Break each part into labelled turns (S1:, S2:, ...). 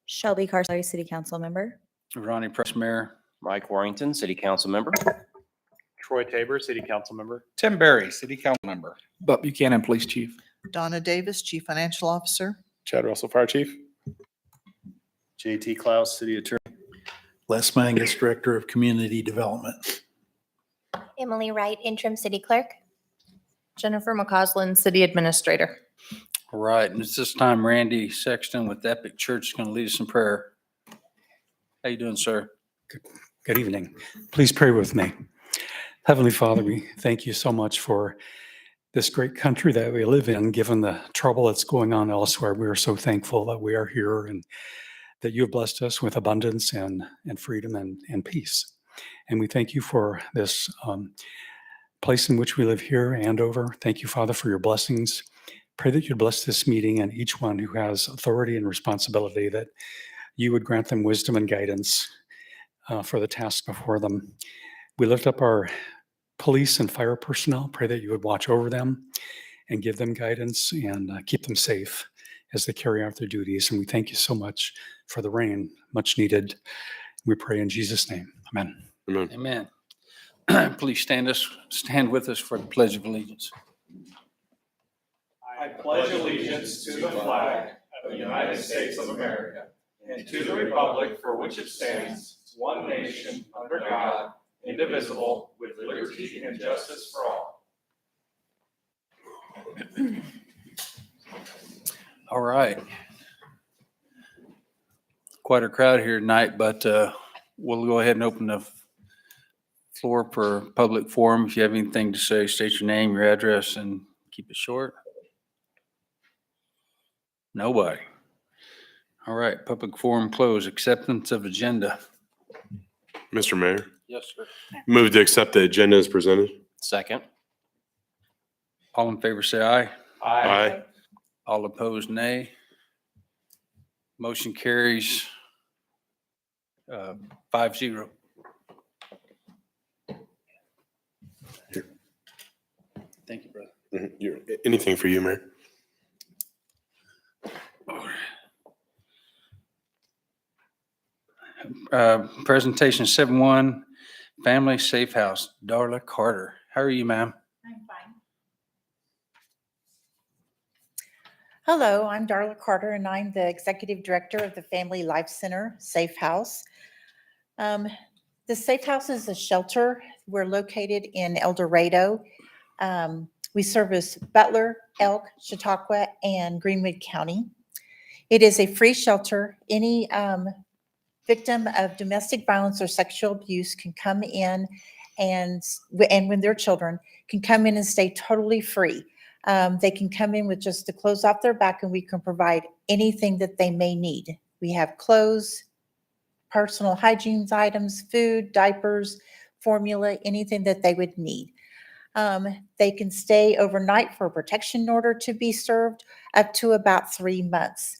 S1: Shelby Carsey, City Council Member.
S2: Ronnie Press, Mayor.
S3: Mike Warrington, City Council Member.
S4: Troy Tabor, City Council Member.
S5: Tim Berry, City Council Member.
S6: Buck Buchanan, Police Chief.
S7: Donna Davis, Chief Financial Officer.
S4: Chad Russell, Fire Chief.
S8: JT Klaus, City Attorney.
S6: Les Mangus, Director of Community Development.
S9: Emily Wright, Interim City Clerk.
S1: Jennifer McCausland, City Administrator.
S2: All right, and it's this time Randy Sexton with Epic Church is going to lead us in prayer. How you doing, sir?
S10: Good evening. Please pray with me. Heavenly Father, we thank you so much for this great country that we live in. Given the trouble that's going on elsewhere, we are so thankful that we are here and that you have blessed us with abundance and freedom and peace. And we thank you for this place in which we live here, Andover. Thank you, Father, for your blessings. Pray that you'd bless this meeting and each one who has authority and responsibility, that you would grant them wisdom and guidance for the task before them. We lift up our police and fire personnel. Pray that you would watch over them and give them guidance and keep them safe as they carry out their duties. And we thank you so much for the rain, much needed. We pray in Jesus' name. Amen.
S2: Amen. Please stand with us for the Pledge of Allegiance.
S4: I pledge allegiance to the flag of the United States of America and to the republic for which it stands, one nation, under God, indivisible, with liberty and justice for all.
S2: All right. Quite a crowd here tonight, but we'll go ahead and open the floor for public forum. If you have anything to say, state your name, your address, and keep it short. Nobody. All right, public forum closed. Acceptance of agenda.
S8: Mr. Mayor,
S2: Yes, sir.
S8: move to accept the agenda as presented.
S3: Second.
S2: All in favor, say aye.
S8: Aye.
S2: All opposed, nay. Motion carries 5-0. Thank you, brother.
S8: Anything for you, Mayor?
S2: Presentation 7-1, Family Safe House, Darla Carter. How are you, ma'am?
S11: I'm fine. Hello, I'm Darla Carter, and I'm the Executive Director of the Family Life Center Safe House. The Safe House is a shelter. We're located in El Dorado. We service Butler, Elk, Chautauqua, and Greenwood County. It is a free shelter. Any victim of domestic violence or sexual abuse can come in and when they're children, can come in and stay totally free. They can come in with just the clothes off their back, and we can provide anything that they may need. We have clothes, personal hygiene items, food, diapers, formula, anything that they would need. They can stay overnight for a protection order to be served up to about 3 months.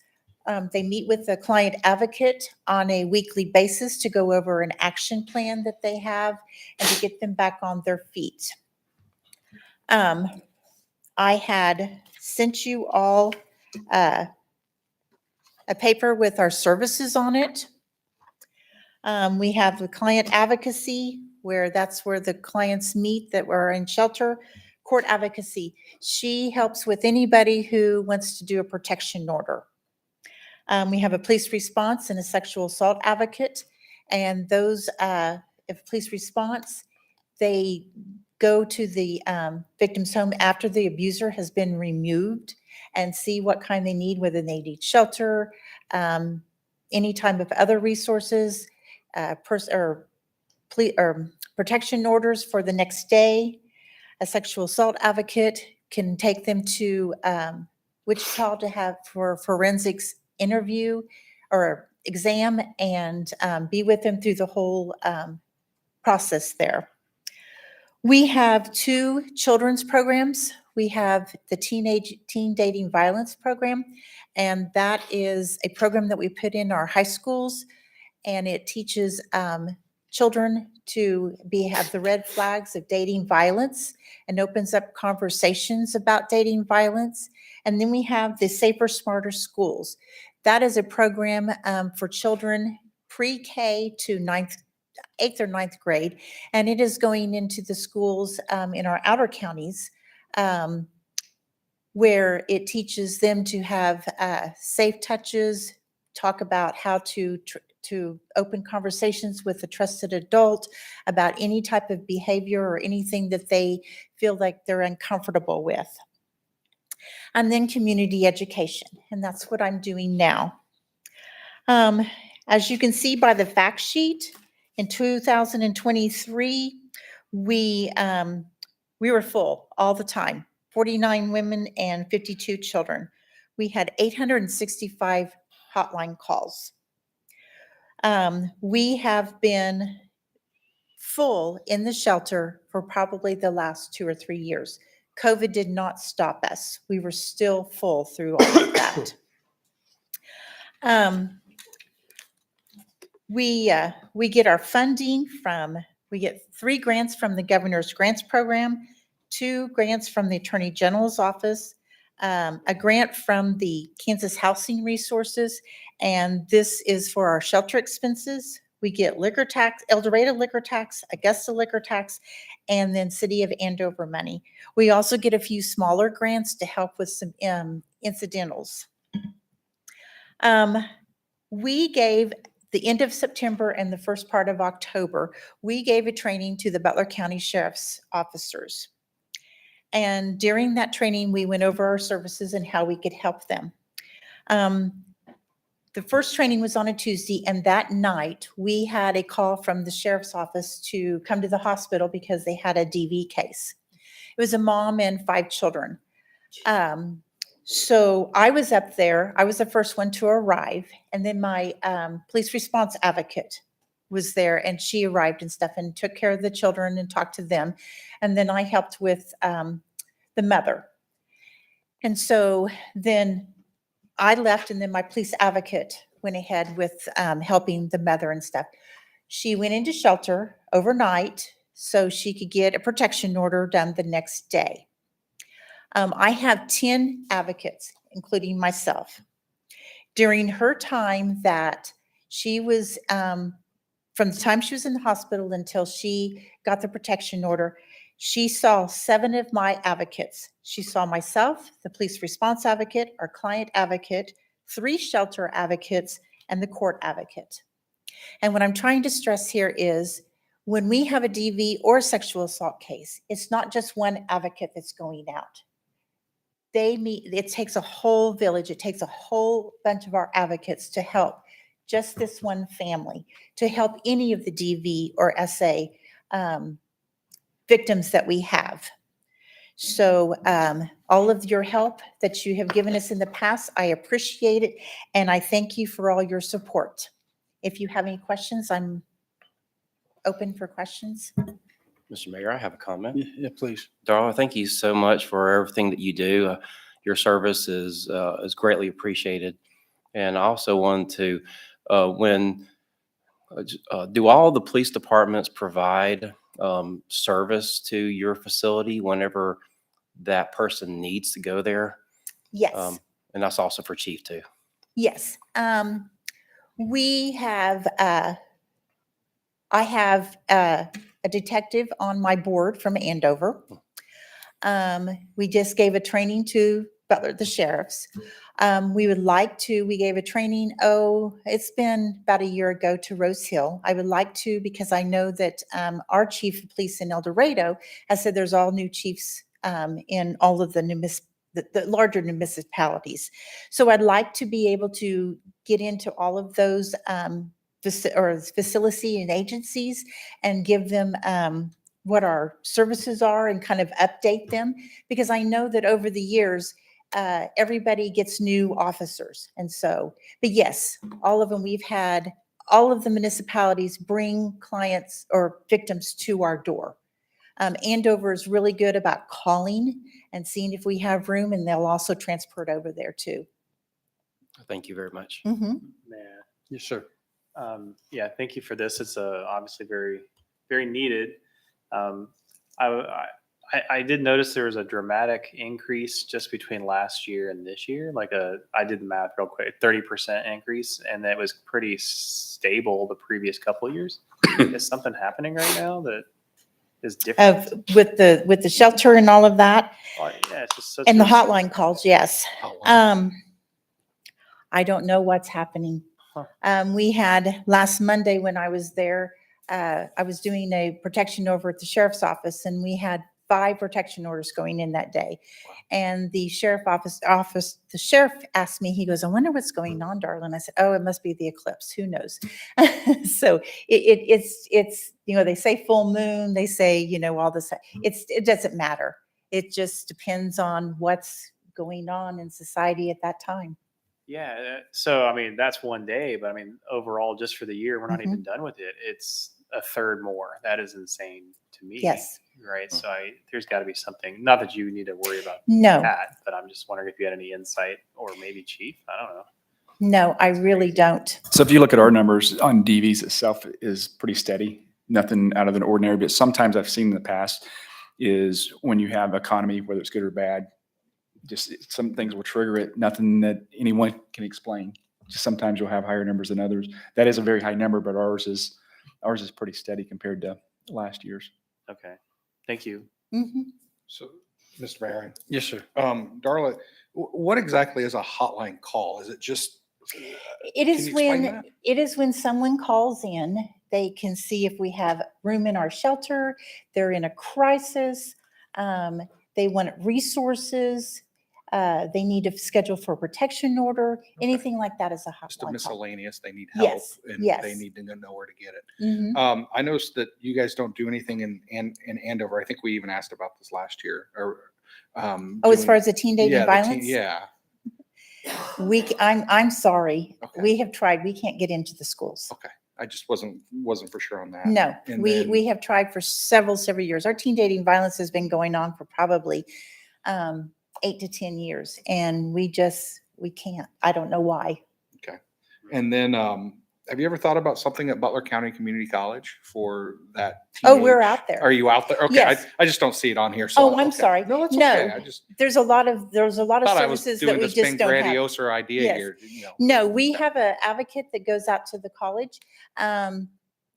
S11: They meet with the client advocate on a weekly basis to go over an action plan that they have and to get them back on their feet. I had sent you all a paper with our services on it. We have the client advocacy, where that's where the clients meet that were in shelter. Court advocacy. She helps with anybody who wants to do a protection order. We have a police response and a sexual assault advocate. And those, if police response, they go to the victim's home after the abuser has been removed and see what kind they need, whether they need shelter, any type of other resources, protection orders for the next day. A sexual assault advocate can take them to Wichita to have for forensics interview or exam and be with them through the whole process there. We have 2 children's programs. We have the Teen Dating Violence Program, and that is a program that we put in our high schools, and it teaches children to have the red flags of dating violence and opens up conversations about dating violence. And then we have the Safer, Smarter Schools. That is a program for children pre-K to 8th or 9th grade, and it is going into the schools in our outer counties where it teaches them to have safe touches, talk about how to open conversations with a trusted adult about any type of behavior or anything that they feel like they're uncomfortable with. And then community education, and that's what I'm doing now. As you can see by the fact sheet, in 2023, we were full all the time, 49 women and 52 children. We had 865 hotline calls. We have been full in the shelter for probably the last 2 or 3 years. COVID did not stop us. We were still full through all of that. We get our funding we get 3 grants from the Governor's Grants Program, 2 grants from the Attorney General's Office, a grant from the Kansas Housing Resources, and this is for our shelter expenses. We get liquor tax, El Dorado liquor tax, Augusta liquor tax, and then City of Andover money. We also get a few smaller grants to help with some incidentals. We gave the end of September and the first part of October, we gave a training to the Butler County Sheriff's officers. And during that training, we went over our services and how we could help them. The first training was on a Tuesday, and that night we had a call from the sheriff's office to come to the hospital because they had a DV case. It was a mom and 5 children. So I was up there. I was the first one to arrive, and then my police response advocate was there, and she arrived and stuff and took care of the children and talked to them. And then I helped with the mother. And so then I left, and then my police advocate went ahead with helping the mother and stuff. She went into shelter overnight so she could get a protection order done the next day. I have 10 advocates, including myself. During her time that she was, from the time she was in the hospital until she got the protection order, she saw 7 of my advocates. She saw myself, the police response advocate, our client advocate, 3 shelter advocates, and the court advocate. And what I'm trying to stress here is when we have a DV or a sexual assault case, it's not just one advocate that's going out. It takes a whole village, it takes a whole bunch of our advocates to help just this one family, to help any of the DV or SA victims that we have. So all of your help that you have given us in the past, I appreciate it, and I thank you for all your support. If you have any questions, I'm open for questions.
S3: Mr. Mayor, I have a comment.
S2: Yeah, please.
S3: Darla, thank you so much for everything that you do. Your service is greatly appreciated. And I also want to, do all the police departments provide service to your facility whenever that person needs to go there?
S11: Yes.
S3: And that's also for Chief too.
S11: Yes. We have, I have a detective on my board from Andover. We just gave a training to Butler, the sheriffs. We gave a training, it's been about a year ago, to Rose Hill. I would like to, because I know that our chief of police in El Dorado has said there's all new chiefs in all of the larger municipalities. So I'd like to be able to get into all of those facility and agencies and give them what our services are and kind of update them, because I know that over the years, everybody gets new officers. And so, but yes, all of them, we've had all of the municipalities bring clients or victims to our door. Andover is really good about calling and seeing if we have room, and they'll also transport over there too.
S3: Thank you very much.
S11: Mhm.
S2: Yes, sir.
S12: Yeah, thank you for this. It's obviously very, very needed. I I did notice there was a dramatic increase just between last year and this year. I did the math real quick, 30% increase, and that was pretty stable the previous couple of years. Is something happening right now that is different?
S11: With the shelter and all of that,
S12: Yeah, it's just such
S11: and the
S12: a-
S11: hotline calls, yes. I don't know what's happening. We had last Monday when I was there, I was doing a protection over at the sheriff's office, and we had 5 protection orders going in that day. And the sheriff the sheriff asked me, he goes, "I wonder what's going on, darling." I said, "Oh, it must be the eclipse. Who knows?" So it's, they say full moon, they say, all this, it doesn't matter. It just depends on what's going on in society at that time.
S12: Yeah. So, I mean, that's one day, but I mean, overall, just for the year, we're not
S11: Mm-hmm.
S12: even done with it. It's a third more. That is insane to me.
S11: Yes.
S12: Right. So there's got to be something, not that you need to worry about
S11: No,
S12: that, but I'm just wondering if you had any insight, or maybe Chief, I don't know.
S11: no, I really don't.
S13: So if you look at our numbers on DVs itself is pretty steady, nothing out of the ordinary, but sometimes I've seen in the past is when you have economy, whether it's good or bad, just some things will trigger it, nothing that anyone can explain. Just sometimes you'll have higher numbers than others. That is a very high number, but ours is pretty steady compared to last year's.
S12: Okay. Thank you.
S11: Mhm.
S5: So, Mr. Mayor,
S2: Yes, sir.
S5: Darla, what exactly is a hotline call? Is it just?
S11: It
S5: Can
S11: is
S5: you explain
S11: when,
S5: that?
S11: it is when someone calls in, they can see if we have room in our shelter, they're in a crisis, they want resources, they need to schedule for a protection order, anything like that is a
S5: Just a
S11: hotline call.
S5: miscellaneous, they need help
S11: Yes,
S5: and
S11: yes.
S5: they need to know where to get it.
S11: Mhm.
S5: I noticed that you guys don't do anything in Andover. I think we even asked about this last year or.
S11: Oh, as far as the teen dating violence?
S5: Yeah.
S11: I'm sorry.
S5: Okay.
S11: We have tried, we can't get into the schools.
S5: Okay. I just wasn't for sure on that.
S11: No,
S5: And
S11: we
S5: then-
S11: have tried for several years. Our teen dating violence has been going on for probably 8 to 10 years, and we can't. I don't know why.
S5: Okay. And then, have you ever thought about something at Butler County Community College for that?
S11: Oh, we're
S5: teenage-
S11: out there.
S5: Are you out there? Okay.
S11: Yes.
S5: I just don't see it on here. So.
S11: Oh, I'm
S5: okay.
S11: sorry.
S5: No, that's
S11: No,
S5: okay. I just
S11: There's a lot of
S5: thought I was
S11: services that
S5: doing
S11: we
S5: this
S11: just
S5: big
S11: don't have.
S5: grandiose idea
S11: Yes.
S5: here.
S11: No, we have an advocate that goes out to the college.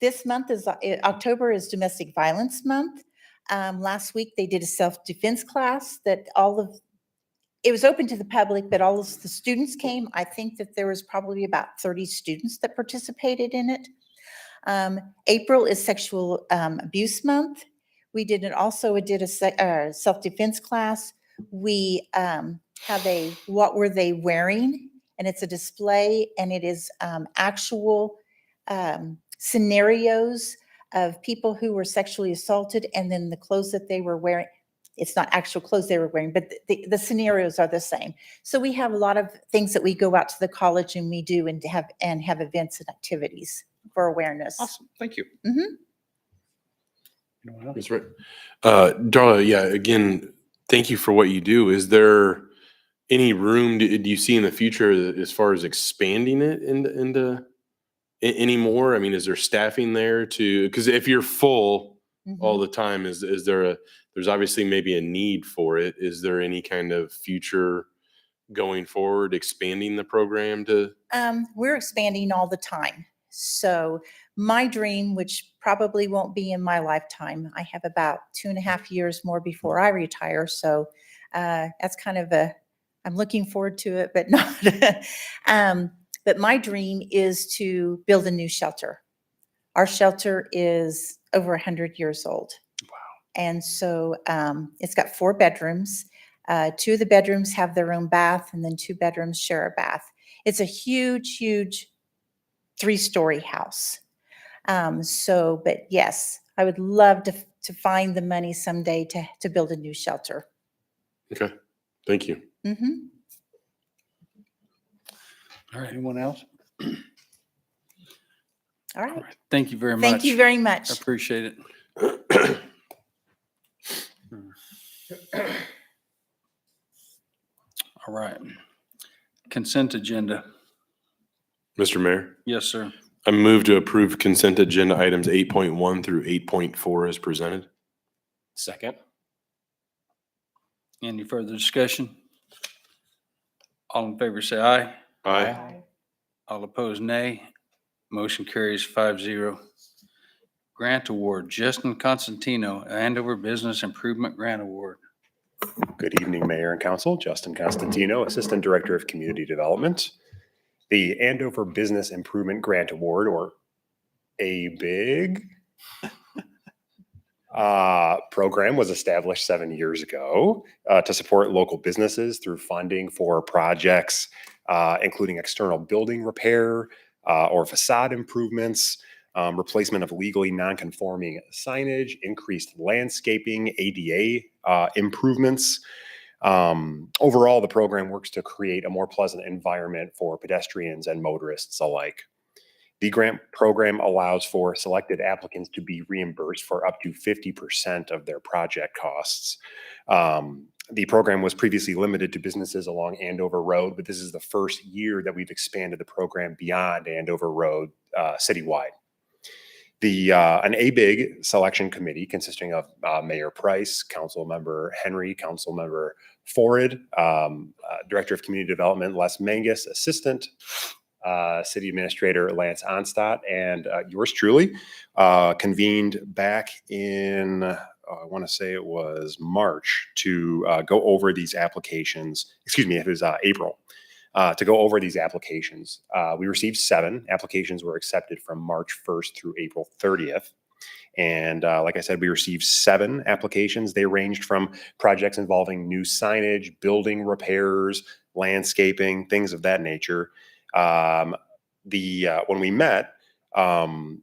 S11: This month is, October is Domestic Violence Month. Last week, they did a self-defense class that it was open to the public, but all of the students came. I think that there was probably about 30 students that participated in it. April is Sexual Abuse Month. We did a self-defense class. We have a What Were They Wearing? And it's a display, and it is actual scenarios of people who were sexually assaulted, and then the clothes that they were wearing. It's not actual clothes they were wearing, but the scenarios are the same. So we have a lot of things that we go out to the college and we do and have events and activities for awareness.
S5: Awesome. Thank you.
S8: That's right. Darla, yeah, again, thank you for what you do. Is there any room, do you see in the future as far as expanding it into any more? I mean, is there staffing there because if you're full all the time, is there there's obviously maybe a need for it. Is there any kind of future going forward, expanding the program to?
S11: We're expanding all the time. So my dream, which probably won't be in my lifetime, I have about 2.5 years more before I retire. So that's kind of I'm looking forward to it, but not. But my dream is to build a new shelter. Our shelter is over 100 years old. Wow. And so it's got 4 bedrooms. 2 of the bedrooms have their own bath, and then 2 bedrooms share a bath. It's a huge, huge 3-story house. But yes, I would love to find the money someday to build a new shelter.
S8: Okay, thank you.
S11: Mm-hmm.
S2: All right. Anyone else?
S11: All right.
S2: Thank you very much.
S11: Thank you very much.
S2: I appreciate it. All right. Consent agenda.
S8: Mr. Mayor,
S2: Yes, sir.
S8: I move to approve consent agenda items 8.1 through 8.4 as presented.
S3: Second.
S2: Any further discussion? All in favor say aye.
S8: Aye.
S2: All opposed, nay. Motion carries 5-0. Grant award, Justin Constantino, Andover Business Improvement Grant Award.
S14: Good evening, Mayor and Council. Justin Constantino, Assistant Director of Community Development. The Andover Business Improvement Grant Award, or ABIG, program was established 7 years ago to support local businesses through funding for projects, including external building repair or facade improvements, replacement of legally non-conforming signage, increased landscaping, ADA improvements. Overall, the program works to create a more pleasant environment for pedestrians and motorists alike. The grant program allows for selected applicants to be reimbursed for up to 50% of their project costs. The program was previously limited to businesses along Andover Road, but this is the first year that we've expanded the program beyond Andover Road citywide. An ABIG selection committee consisting of Mayor Price, Councilmember Henry, Councilmember Forrid, Director of Community Development Les Mangus, Assistant City Administrator Lance Onstadt, and yours truly convened back in, I want to say it was March, to go over these applications. Excuse me, it was April. To go over these applications. We received 7. Applications were accepted from March 1st through April 30th. And like I said, we received 7 applications. They ranged from projects involving new signage, building repairs, landscaping, things of that nature. When we met,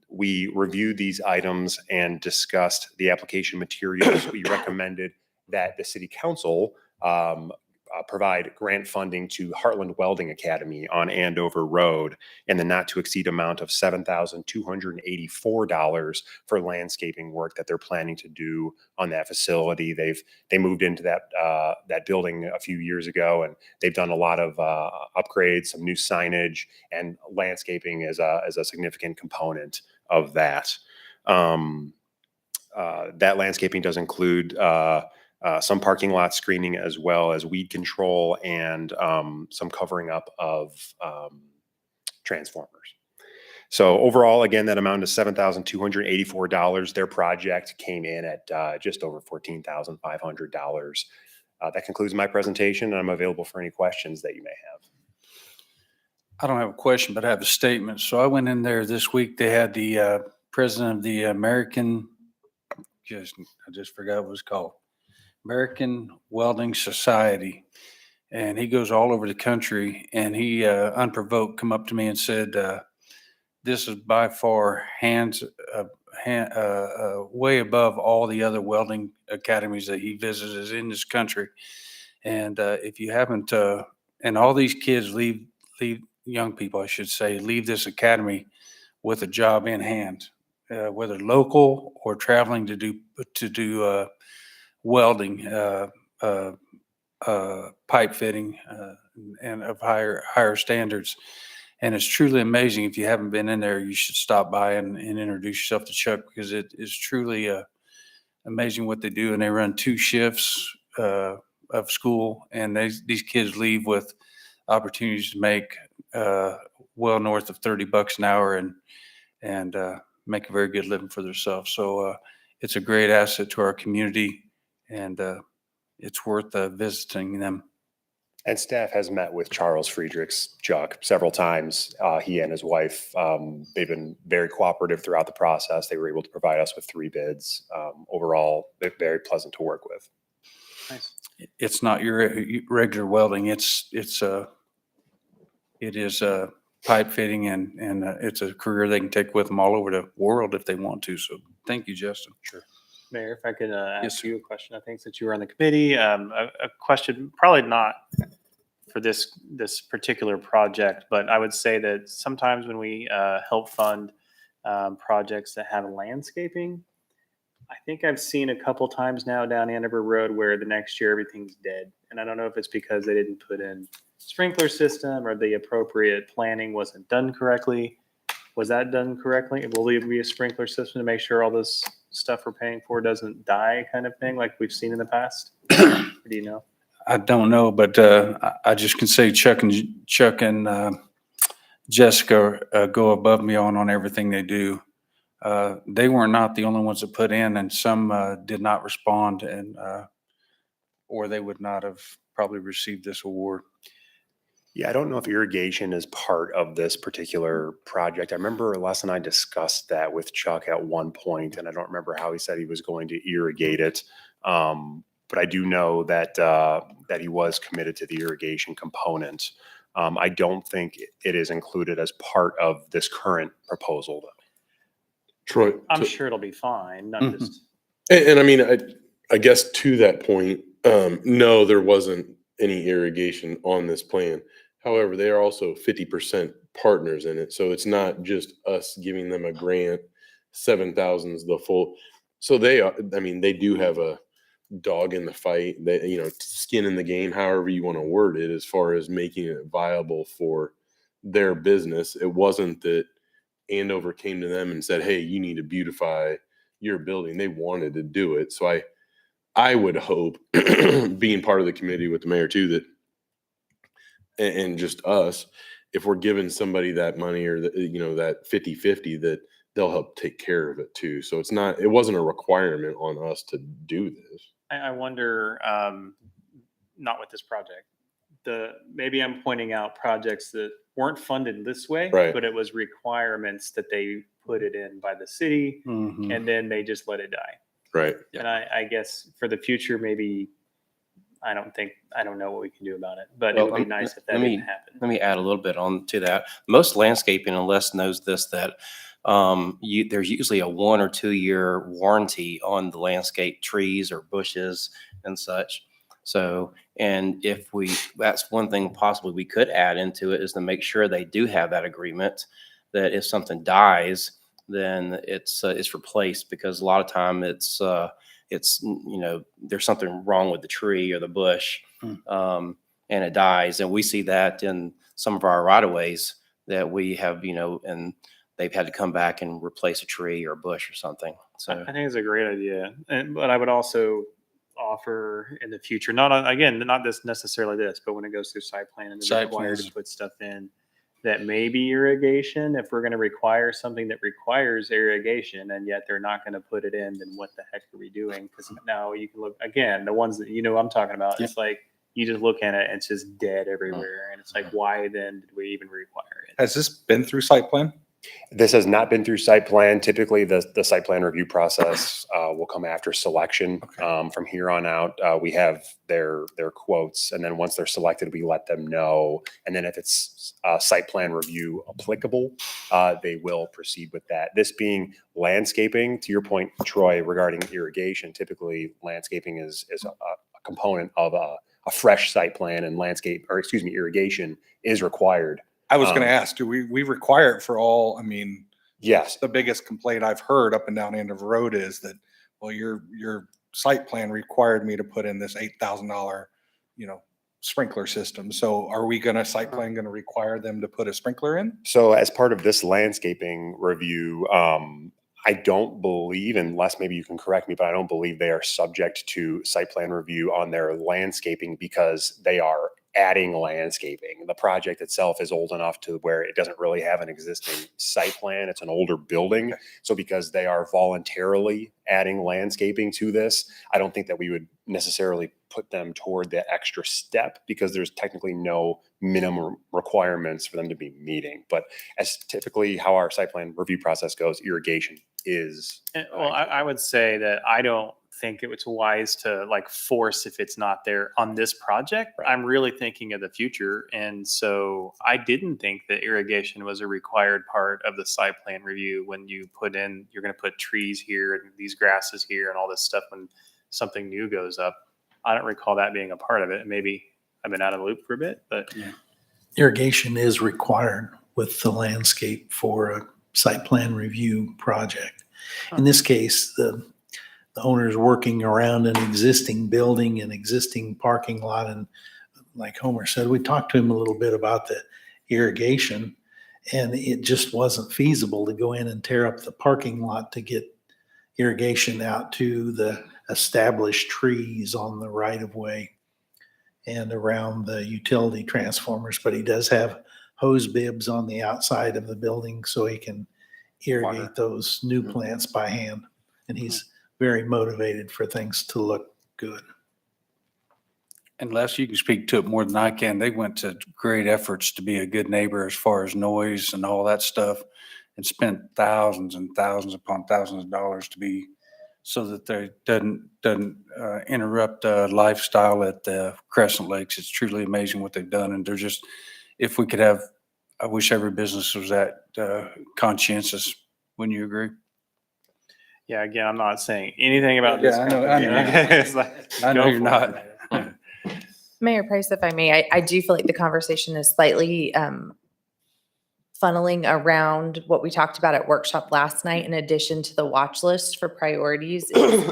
S14: we reviewed these items and discussed the application materials. We recommended that the City Council provide grant funding to Heartland Welding Academy on Andover Road in the not to exceed amount of $7,284 for landscaping work that they're planning to do on that facility. They moved into that building a few years ago, and they've done a lot of upgrades, some new signage, and landscaping is a significant component of that. That landscaping does include some parking lot screening, as well as weed control and some covering up of transformers. So overall, again, that amount is $7,284. Their project came in at just over $14,500. That concludes my presentation, and I'm available for any questions that you may have.
S2: I don't have a question, but I have a statement. So I went in there this week. They had the president of the American, I just forgot what it was called. American Welding Society, and he goes all over the country, and he unprovoked come up to me and said, this is by far way above all the other welding academies that he visits in this country. And if you haven't, and all these kids leave young people, I should say, leave this academy with a job in hand, whether local or traveling to do welding, pipe fitting, and of higher standards. And it's truly amazing. If you haven't been in there, you should stop by and introduce yourself to Chuck, because it is truly amazing what they do. And they run 2 shifts of school, and these kids leave with opportunities to make well north of $30 an hour and make a very good living for themselves. So it's a great asset to our community, and it's worth visiting them.
S14: And staff has met with Charles Friedrichs, Chuck, several times. He and his wife, they've been very cooperative throughout the process. They were able to provide us with 3 bids. Overall, they're very pleasant to work with.
S12: Nice.
S2: It's not your regular welding. It is pipe fitting, and it's a career they can take with them all over the world if they want to. So thank you, Justin.
S14: Sure.
S12: Mayor, if I could ask you a question, I think since you were on the committee, a question, probably not for this particular project, but I would say that sometimes when we help fund projects that have landscaping, I think I've seen a couple times now down Andover Road where the next year everything's dead. And I don't know if it's because they didn't put in sprinkler system or the appropriate planning wasn't done correctly. Was that done correctly? Will there be a sprinkler system to make sure all this stuff we're paying for doesn't die, kind of thing, like we've seen in the past? Or do you know?
S2: I don't know, but I just can say Chuck and Jessica go above me on everything they do. They were not the only ones that put in, and some did not respond, and or they would not have probably received this award.
S14: Yeah, I don't know if irrigation is part of this particular project. I remember Les and I discussed that with Chuck at one point, and I don't remember how he said he was going to irrigate it. But I do know that that he was committed to the irrigation component. I don't think it is included as part of this current proposal, though.
S8: Troy,
S12: I'm sure it'll be fine. Not
S8: Mhm.
S12: just
S8: and I mean, I guess to that point, no, there wasn't any irrigation on this plan. However, they are also 50% partners in it. So it's not just us giving them a grant, 7,000 is the full. So they are, I mean, they do have a dog in the fight, they, skin in the game, however you want to word it, as far as making it viable for their business. It wasn't that Andover came to them and said, hey, you need to beautify your building. They wanted to do it. So I would hope, being part of the committee with the mayor too, that and just us, if we're giving somebody that money or that 50-50, that they'll help take care of it too. So it wasn't a requirement on us to do this.
S12: I wonder, not with this project. Maybe I'm pointing out projects that weren't funded this way,
S8: Right.
S12: but it was requirements that they put it in by the city,
S2: Mhm.
S12: and then they just let it die.
S8: Right.
S12: And I guess for the future, maybe I don't know what we can do about it, but it would be nice if that didn't happen.
S3: Let me add a little bit on to that. Most landscaping, and Les knows this, that there's usually a 1 or 2 year warranty on the landscape trees or bushes and such. So, and that's one thing possibly we could add into it, is to make sure they do have that agreement that if something dies, then it's replaced, because a lot of time it's there's something wrong with the tree or the bush, and it dies. And we see that in some of our right of ways that we have, and they've had to come back and replace a tree or a bush or something. So
S12: I think it's a great idea, but I would also offer in the future, not this necessarily this, but when it goes through site plan and they're
S2: Site
S12: required
S2: plans.
S12: to put stuff in, that maybe irrigation, if we're going to require something that requires irrigation and yet they're not going to put it in, then what the heck are we doing? Because now you can look, again, the ones that I'm talking about, it's like you just look at it and it's just dead everywhere. And it's like, why then did we even require it?
S5: Has this been through site plan?
S14: This has not been through site plan. Typically, the site plan review process will come after selection. From here on out, we have their quotes, and then once they're selected, we let them know. And then if it's site plan review applicable, they will proceed with that. This being landscaping, to your point, Troy, regarding irrigation, typically landscaping is a component of a fresh site plan, and irrigation is required.
S5: I was going to ask, do we require it for all? I mean,
S14: yes.
S5: The biggest complaint I've heard up and down Andover Road is that, well, your site plan required me to put in this $8,000, sprinkler system. So are we site plan going to require them to put a sprinkler in?
S14: So as part of this landscaping review, I don't believe, unless maybe you can correct me, but I don't believe they are subject to site plan review on their landscaping, because they are adding landscaping. The project itself is old enough to where it doesn't really have an existing site plan. It's an older building. So because they are voluntarily adding landscaping to this, I don't think that we would necessarily put them toward that extra step, because there's technically no minimum requirements for them to be meeting. But as typically how our site plan review process goes, irrigation is.
S12: Well, I would say that I don't think it's wise to force if it's not there on this project. Right. I'm really thinking of the future. And so I didn't think that irrigation was a required part of the site plan review. When you put in, you're going to put trees here and these grasses here and all this stuff when something new goes up. I don't recall that being a part of it. Maybe I've been out of the loop for a bit, but
S6: Irrigation is required with the landscape for a site plan review project. In this case, the owner's working around an existing building, an existing parking lot. And like Homer said, we talked to him a little bit about the irrigation, and it just wasn't feasible to go in and tear up the parking lot to get irrigation out to the established trees on the right of way. and around the utility transformers, but he does have hose bibs on the outside of the building so he can irrigate those new plants by hand. And he's very motivated for things to look good.
S2: Unless you can speak to it more than I can, they went to great efforts to be a good neighbor as far as noise and all that stuff, and spent thousands and thousands upon thousands of dollars to be, so that they doesn't interrupt lifestyle at the Crescent Lakes. It's truly amazing what they've done. And they're just, if we could have, I wish every business was that conscientious. Wouldn't you agree?
S12: Yeah, again, I'm not saying anything about this.
S2: Yeah, I know,
S12: company.
S2: I know.
S12: It's like,
S2: I know
S12: go
S2: you're
S12: for
S2: not.
S12: it.
S1: Mayor Price, if I may, I do feel like the conversation is slightly funneling around what we talked about at workshop last night, in addition to the watch list for priorities, is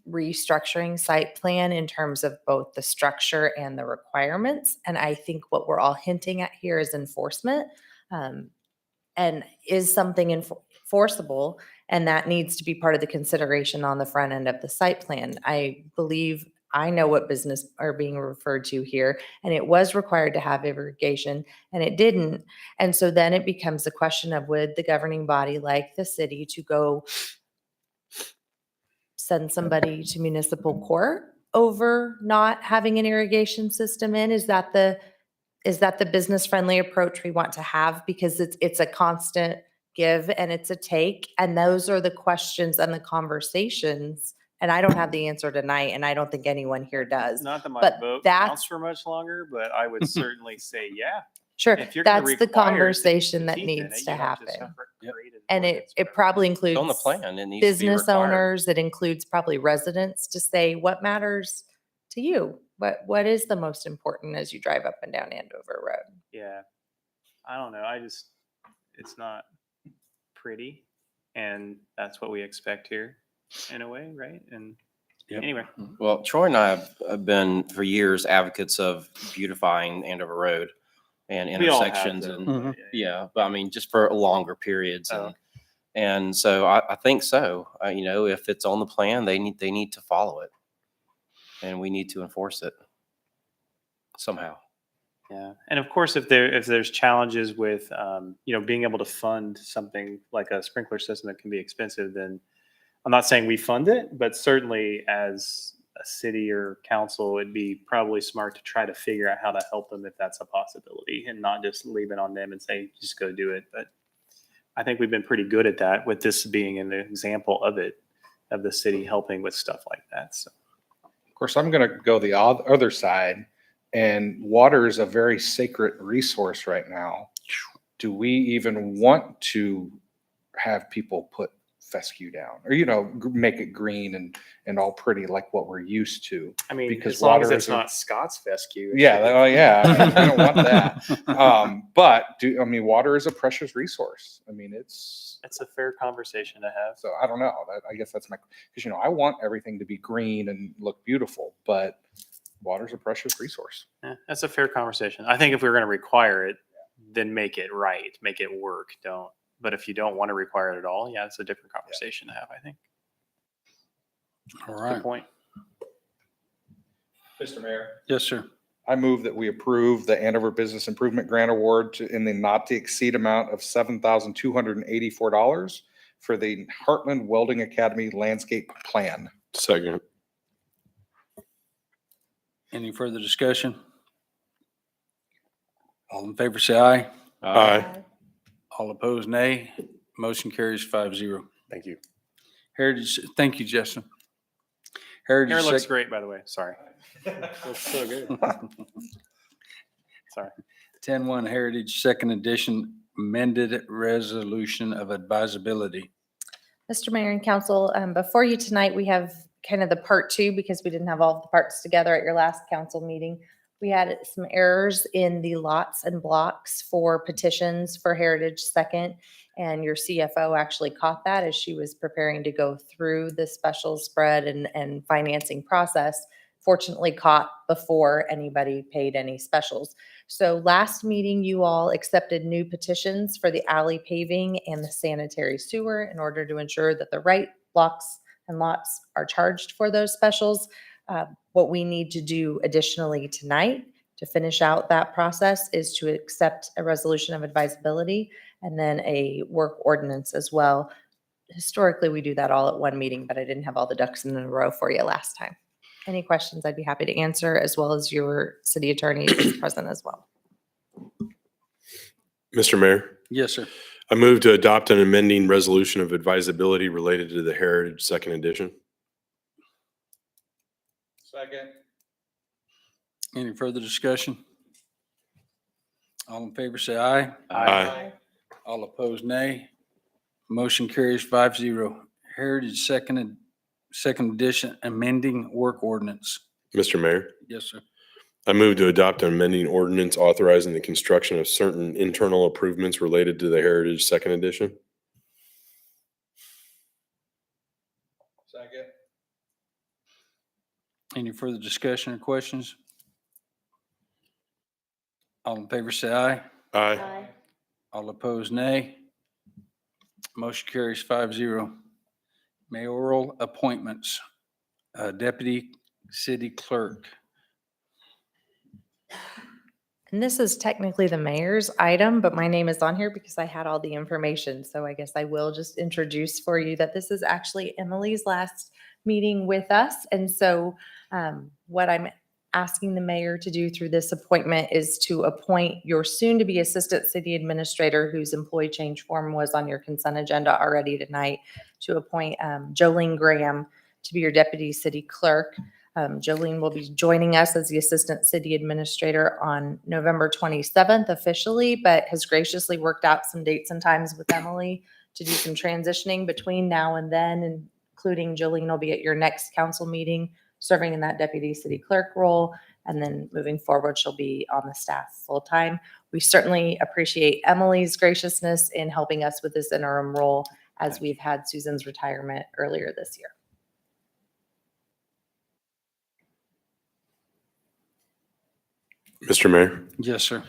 S1: restructuring site plan in terms of both the structure and the requirements. And I think what we're all hinting at here is enforcement. And is something enforceable, and that needs to be part of the consideration on the front end of the site plan. I believe I know what business are being referred to here, and it was required to have irrigation and it didn't. And so then it becomes a question of, would the governing body like the city to go send somebody to municipal court over not having an irrigation system in? Is that the business friendly approach we want to have? Because it's a constant give and it's a take. And those are the questions and the conversations. And I don't have the answer tonight, and I don't think anyone here does.
S12: Not that my
S1: But
S12: vote
S1: that's-
S12: counts for much longer, but I would certainly say, yeah.
S1: Sure,
S12: If you're gonna
S1: that's the
S12: require
S1: conversation that
S12: teeth in
S1: needs
S12: it,
S1: to
S12: you have
S1: happen.
S12: separate create an
S1: And
S12: ordinance
S1: it
S12: for
S1: probably
S3: It's
S1: includes
S3: on the plan. It needs to be
S1: business
S3: required.
S1: owners. It includes probably residents to say, what matters to you? What is the most important as you drive up and down Andover Road?
S12: Yeah. I don't know. It's not pretty. And that's what we expect here in a way, right? And
S2: Yep.
S12: anyway,
S3: Well, Troy and I have been for years advocates of beautifying Andover Road and
S12: we all have
S3: intersections
S12: though,
S3: and
S12: but
S3: yeah, but I mean, just for longer periods.
S12: Oh.
S3: And so I think so, you know, if it's on the plan, they need to follow it, and we need to enforce it somehow.
S12: Yeah, and of course, if there's challenges with being able to fund something like a sprinkler system that can be expensive, then I'm not saying we fund it, but certainly as a city or council, it'd be probably smart to try to figure out how to help them if that's a possibility, and not just leave it on them and say just go do it. But I think we've been pretty good at that, with this being an example of it, of the city helping with stuff like that. So.
S5: Of course, I'm going to go the other side, and water is a very sacred resource right now. Do we even want to have people put fescue down, or, make it green and all pretty like what we're used to?
S12: I mean,
S5: Because
S12: as long as
S5: water
S12: it's
S5: is a-
S12: not Scott's fescue. it
S5: Yeah,
S12: should be
S5: oh yeah, I don't want that. But water is a precious resource. I mean, it's
S12: a fair conversation to have.
S5: so I don't know. I guess that's because I want everything to be green and look beautiful, but water's a precious resource.
S12: Yeah, that's a fair conversation. I think if we were going to require it, then make it right, make it work. Don't. But if you don't want to require it at all, yeah, it's a different conversation to have, I think.
S2: All
S12: Good
S2: right.
S12: point.
S5: Mr. Mayor.
S2: Yes, sir.
S5: I move that we approve the Andover Business Improvement Grant Award in the not to exceed amount of $7,284 for the Heartland Welding Academy Landscape Plan.
S8: Second.
S2: Any further discussion? All in favor, say aye.
S8: Aye.
S2: All opposed, nay. Motion carries 5-0.
S14: Thank you.
S2: Heritage, thank you, Justin. Heritage.
S12: Hair looks
S2: Sec-
S12: great, by the way. Sorry. Looks so good. Sorry.
S2: 10-1 Heritage Second Edition amended resolution of advisability.
S1: Mr. Mayor and Council, before you tonight, we have kind of the part two, because we didn't have all of the parts together at your last council meeting. We had some errors in the lots and blocks for petitions for Heritage Second, and your CFO actually caught that as she was preparing to go through the special spread and financing process. Fortunately caught before anybody paid any specials. So last meeting, you all accepted new petitions for the alley paving and the sanitary sewer in order to ensure that the right blocks and lots are charged for those specials. What we need to do additionally tonight to finish out that process is to accept a resolution of advisability and then a work ordinance as well. Historically, we do that all at one meeting, but I didn't have all the ducks in a row for you last time. Any questions, I'd be happy to answer, as well as your city attorney is present as well.
S8: Mr. Mayor,
S2: Yes, sir.
S8: I move to adopt an amending resolution of advisability related to the Heritage Second Edition.
S5: Second.
S2: Any further discussion? All in favor, say aye.
S8: Aye.
S2: All opposed, nay. Motion carries 5-0. Heritage Second Edition amending work ordinance.
S8: Mr. Mayor,
S2: Yes, sir.
S8: I move to adopt an amending ordinance authorizing the construction of certain internal improvements related to the Heritage Second Edition.
S5: Second.
S2: Any further discussion or questions? All in favor, say aye.
S8: Aye.
S2: All opposed, nay. Motion carries 5-0. Mayoral appointments, Deputy City Clerk.
S1: And this is technically the mayor's item, but my name is on here because I had all the information. So I guess I will just introduce for you that this is actually Emily's last meeting with us. And so what I'm asking the mayor to do through this appointment is to appoint your soon-to-be assistant city administrator, whose employee change form was on your consent agenda already tonight, to appoint Jolene Graham to be your deputy city clerk. Jolene will be joining us as the assistant city administrator on November 27th officially, but has graciously worked out some dates and times with Emily to do some transitioning between now and then, including Jolene will be at your next council meeting serving in that deputy city clerk role. And then moving forward, she'll be on the staff full time. We certainly appreciate Emily's graciousness in helping us with this interim role as we've had Susan's retirement earlier this year.
S8: Mr. Mayor.
S2: Yes, sir.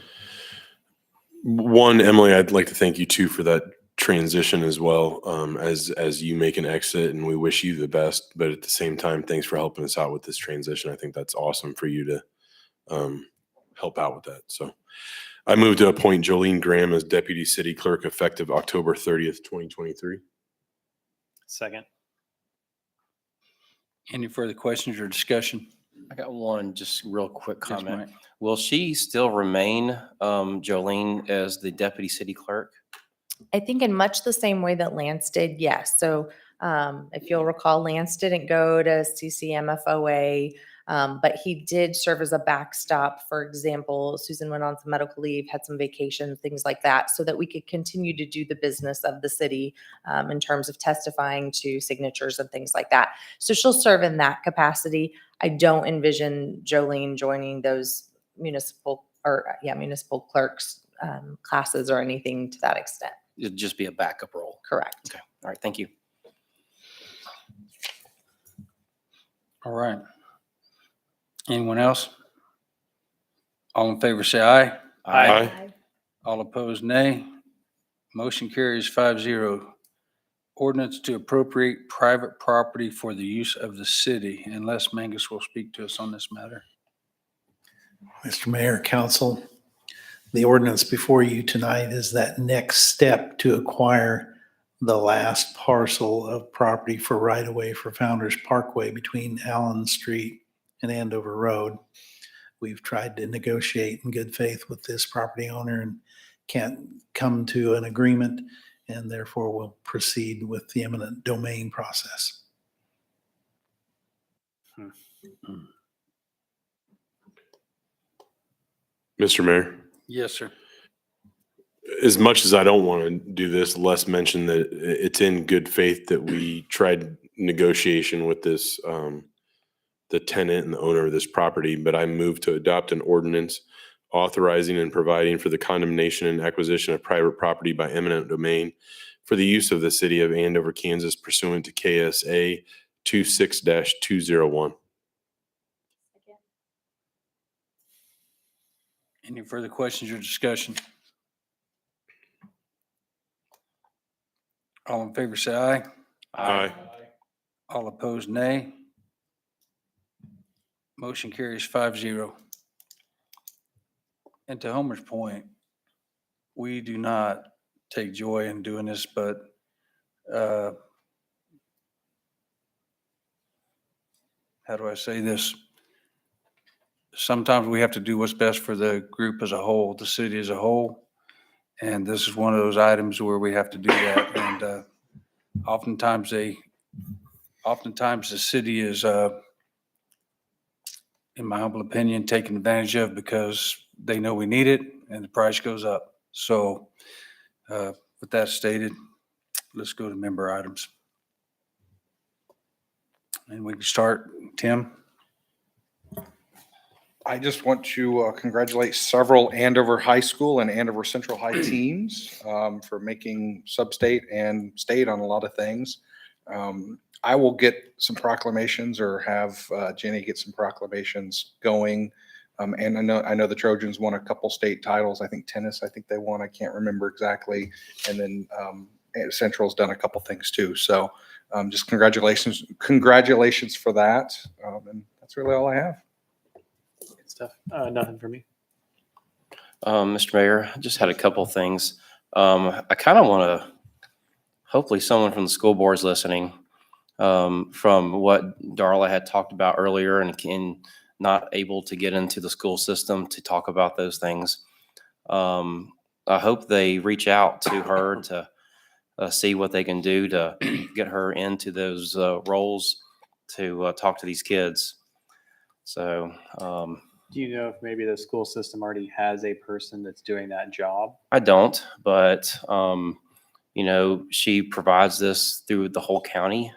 S8: One, Emily, I'd like to thank you too for that transition as well, as you make an exit, and we wish you the best. But at the same time, thanks for helping us out with this transition. I think that's awesome for you to help out with that. So I move to appoint Jolene Graham as Deputy City Clerk effective October 30th, 2023.
S12: Second.
S2: Any further questions or discussion?
S3: I got one just real quick
S2: Yes,
S3: comment.
S2: Mike.
S3: Will she still remain, Jolene, as the deputy city clerk?
S1: I think in much the same way that Lance did, yes. So if you'll recall, Lance didn't go to CCMFOA, but he did serve as a backstop. For example, Susan went on some medical leave, had some vacation, things like that, so that we could continue to do the business of the city in terms of testifying to signatures and things like that. So she'll serve in that capacity. I don't envision Jolene joining those municipal clerks classes or anything to that extent.
S3: It'd just be a backup role.
S1: Correct.
S3: Okay. All right. Thank you.
S2: All right. Anyone else? All in favor, say aye.
S8: Aye.
S2: All opposed, nay. Motion carries 5-0. Ordinance to appropriate private property for the use of the city. And Les Mangus will speak to us on this matter.
S6: Mr. Mayor, Council, the ordinance before you tonight is that next step to acquire the last parcel of property for right-of-way for Founders Parkway between Allen Street and Andover Road. We've tried to negotiate in good faith with this property owner and can't come to an agreement, and therefore will proceed with the eminent domain process.
S8: Mr. Mayor.
S2: Yes, sir.
S8: As much as I don't want to do this, Les mentioned that it's in good faith that we tried negotiation with this, the tenant and the owner of this property, but I move to adopt an ordinance authorizing and providing for the condemnation and acquisition of private property by eminent domain for the use of the city of Andover, Kansas pursuant to KSA 26-201.
S2: Any further questions or discussion? All in favor, say aye.
S8: Aye.
S2: All opposed, nay. Motion carries 5-0. And to Homer's point, we do not take joy in doing this, but how do I say this? Sometimes we have to do what's best for the group as a whole, the city as a whole. And this is one of those items where we have to do that. And oftentimes the city is, in my humble opinion, taken advantage of because they know we need it and the price goes up. So with that stated, let's go to member items. And we can start, Tim.
S5: I just want to congratulate several Andover High School and Andover Central High teams for making sub-state and state on a lot of things. I will get some proclamations or have Jenny get some proclamations going. And I know the Trojans won a couple state titles. I think tennis, they won. I can't remember exactly. And then Central's done a couple things too. So just congratulations for that. And that's really all I have.
S12: Good stuff. Nothing for me.
S3: Mr. Mayor, I just had a couple of things. I kind of want to, hopefully someone from the school board is listening, from what Darla had talked about earlier and not able to get into the school system to talk about those things. I hope they reach out to her to see what they can do to get her into those roles to talk to these kids. So,
S12: Do you know if maybe the school system already has a person that's doing that job?
S3: I don't, but, she provides this through the whole county.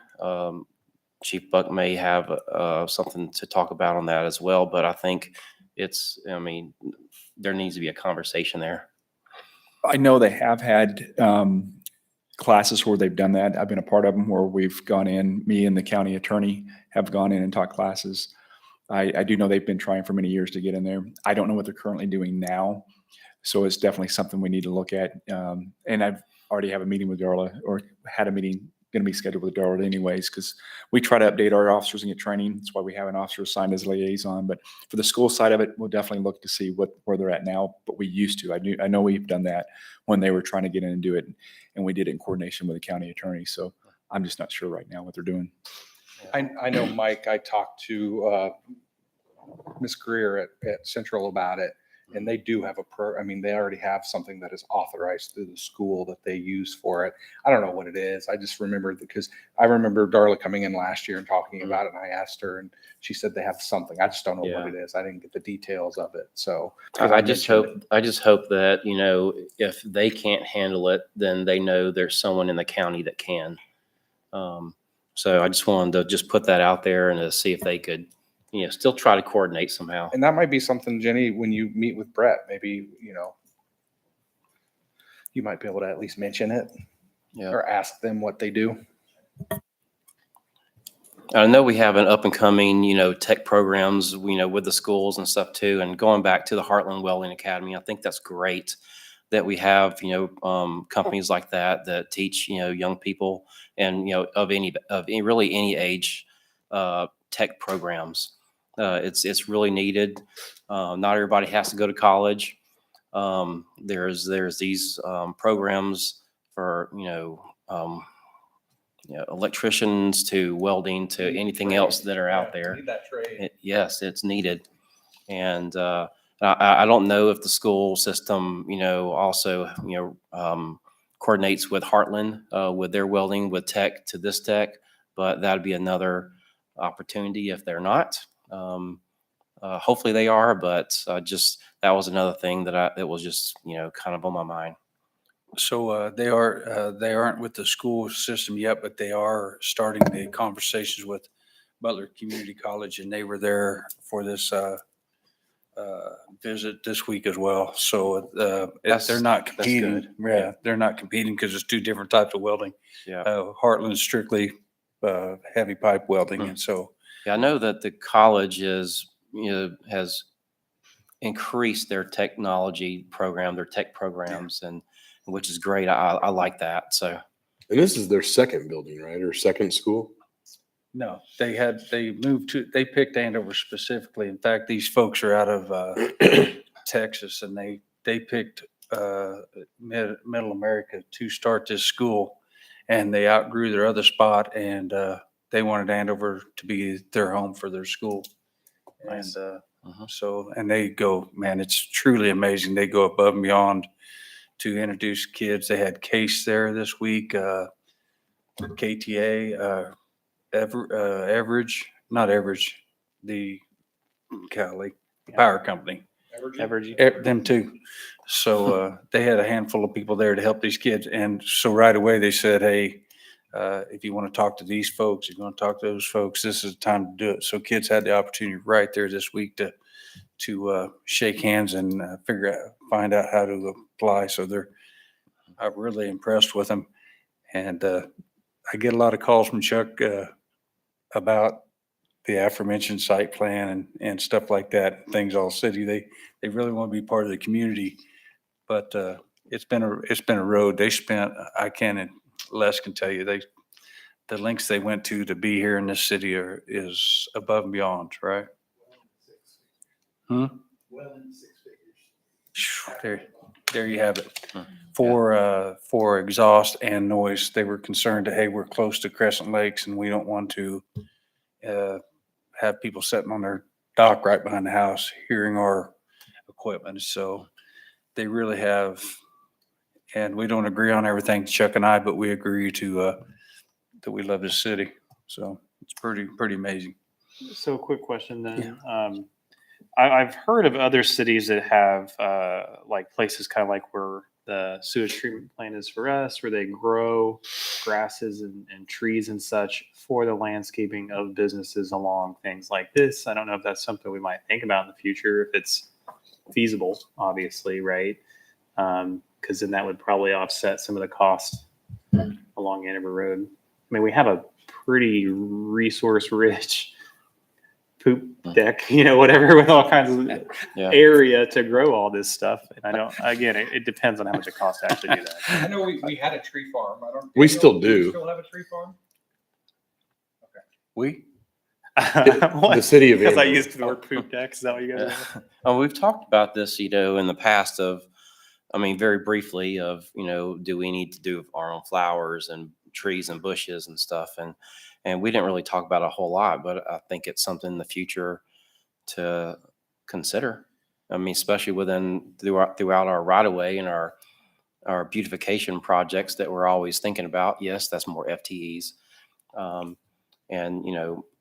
S3: Chief Buck may have something to talk about on that as well, but I think there needs to be a conversation there.
S13: I know they have had classes where they've done that. I've been a part of them where we've gone in, me and the county attorney have gone in and taught classes. I do know they've been trying for many years to get in there. I don't know what they're currently doing now. So it's definitely something we need to look at. And I've already have a meeting with Darla, or had a meeting going to be scheduled with Darla anyways, because we try to update our officers and get training. That's why we have an officer assigned as liaison. But for the school side of it, we'll definitely look to see where they're at now. But we used to. I know we've done that when they were trying to get in and do it, and we did it in coordination with the county attorney. So I'm just not sure right now what they're doing.
S5: I know, Mike, I talked to Ms. Greer at Central about it, and they do have they already have something that is authorized through the school that they use for it. I don't know what it is. I just remember because I remember Darla coming in last year and talking about it, and I asked her, and she said they have something. I just don't know what it is. I didn't get the details of it. So
S3: I just hope that, if they can't handle it, then they know there's someone in the county that can. So I just wanted to just put that out there and to see if they could, still try to coordinate somehow.
S5: And that might be something, Jenny, when you meet with Brett, maybe, you might be able to at least mention it or ask them what they do.
S3: I know we have an up and coming, tech programs, with the schools and stuff too. And going back to the Heartland Welding Academy, I think that's great that we have, companies like that teach, young people and, of really any age, tech programs. It's really needed. Not everybody has to go to college. There's these programs for, electricians to welding to anything else that are out there.
S5: Need that trade.
S3: Yes, it's needed. And I don't know if the school system, also, coordinates with Heartland with their welding with tech to this tech, but that'd be another opportunity if they're not. Hopefully they are, but that was another thing that was just, kind of on my mind.
S2: So they aren't with the school system yet, but they are starting the conversations with Butler Community College, and they were there for this visit this week as well. So they're not competing.
S3: Good.
S2: They're not competing because it's two different types of welding.
S3: Yeah.
S2: Heartland is strictly heavy pipe welding, and so.
S3: Yeah, I know that the college has increased their technology program, their tech programs, and which is great. I like that. So.
S8: And this is their second building, right? Or second school?
S2: No, they picked Andover specifically. In fact, these folks are out of Texas, and they picked Middle America to start this school, and they outgrew their other spot, and they wanted Andover to be their home for their school.
S3: Nice.
S2: And so, and they go, man, it's truly amazing. They go above and beyond to introduce kids. They had Case there this week, KTA, not Average, the power company. Them too. So they had a handful of people there to help these kids. And so right away they said, hey, if you want to talk to these folks, if you want to talk to those folks, this is the time to do it. So kids had the opportunity right there this week to shake hands and find out how to apply. So I'm really impressed with them. And I get a lot of calls from Chuck about the aforementioned site plan and stuff like that, things all city. They really want to be part of the community, but it's been a road. They spent, Les can tell you, the lengths they went to be here in this city is above and beyond, right?
S6: Well in 6 figures.
S2: There you have it. For exhaust and noise, they were concerned that, hey, we're close to Crescent Lakes and we don't want to have people sitting on their dock right behind the house hearing our equipment. So they really have, and we don't agree on everything, Chuck and I, but we agree that we love this city. So it's pretty amazing.
S12: So a quick question then. I've heard of other cities that have like places kind of like where the sewage treatment plant is for us, where they grow grasses and trees and such for the landscaping of businesses along things like this. I don't know if that's something we might think about in the future, if it's feasible, obviously, right? Because then that would probably offset some of the cost along Andover Road. I mean, we have a pretty resource-rich poop deck, whatever, with all kinds of area to grow all this stuff. And it depends on how much it costs to actually do that.
S5: I know we had a tree farm.
S8: We still do.
S5: Still have a tree farm?
S8: The city of
S12: Because I
S8: Andover.
S12: used the word poop deck. Is that what you guys are?
S3: We've talked about this, in the past very briefly do we need to do our own flowers and trees and bushes and stuff? And we didn't really talk about a whole lot, but I think it's something in the future to consider. I mean, especially throughout our right of way and our beautification projects that we're always thinking about. Yes, that's more FTEs, and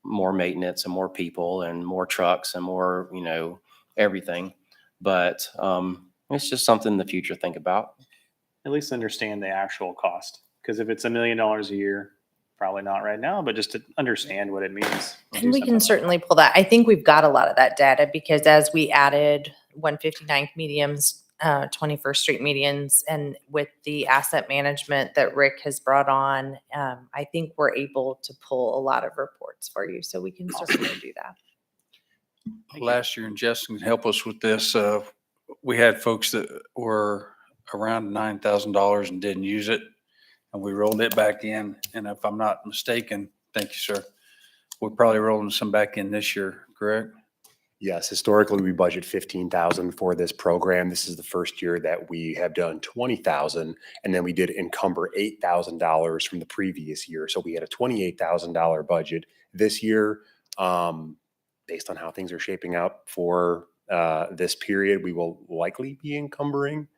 S3: more maintenance and more people and more trucks and more everything. But it's just something in the future to think about.
S12: At least understand the actual cost. Because if it's $1 million a year, probably not right now, but just to understand what it means.
S1: And we can certainly pull that. I think we've got a lot of that data because as we added 159th mediums, 21st Street medians, and with the asset management that Rick has brought on, I think we're able to pull a lot of reports for you. So we can certainly do that.
S2: Last year, and Justin can help us with this, we had folks that were around $9,000 and didn't use it. And we rolled it back in. And if I'm not mistaken, thank you, sir, we're probably rolling some back in this year, correct?
S14: Yes, historically, we budget 15,000 for this program. This is the first year that we have done 20,000, and then we did encumber $8,000 from the previous year. So we had a $28,000 budget this year. Based on how things are shaping up for this period, we will likely be encumbering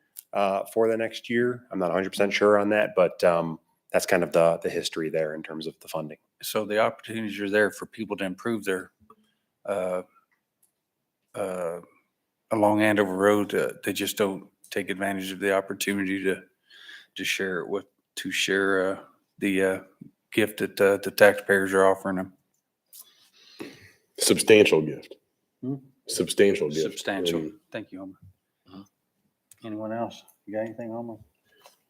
S14: for the next year. I'm not 100% sure on that, but that's kind of the history there in terms of the funding.
S2: So the opportunities are there for people to improve their along Andover Road. They just don't take advantage of the opportunity to share the gift that the taxpayers are offering them.
S8: Substantial gift. Substantial gift.
S2: Substantial. Thank you, Homer. Anyone else? You got anything, Homer?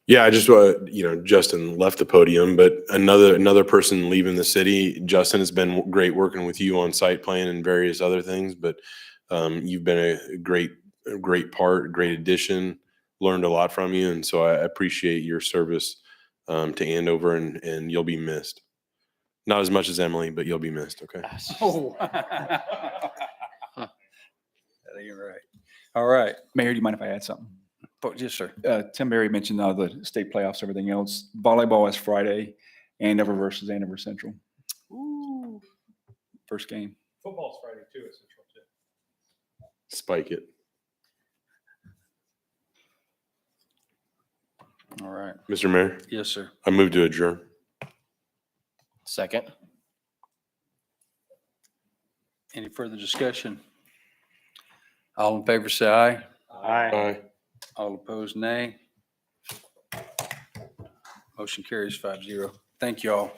S8: Yeah, I just Justin left the podium, but another person leaving the city. Justin, has been great working with you on site plan and various other things, but you've been a great great addition. Learned a lot from you, and so I appreciate your service to Andover, and you'll be missed. Not as much as Emily, but you'll be missed, okay?
S2: Oh. That ain't right. All right.
S13: Mayor, do you mind if I add something?
S2: Yes, sir.
S13: Tim Berry mentioned the state playoffs, everything else. Volleyball is Friday, Andover versus Andover Central.
S2: Ooh.
S13: First game.
S5: Football's Friday too, at Central too.
S8: Spike it.
S2: All right.
S8: Mr. Mayor,
S2: Yes, sir.
S8: I move to adjourn.
S3: Second.
S2: Any further discussion? All in favor, say aye.
S8: Aye.
S2: All opposed, nay. Motion carries 5-0. Thank you all.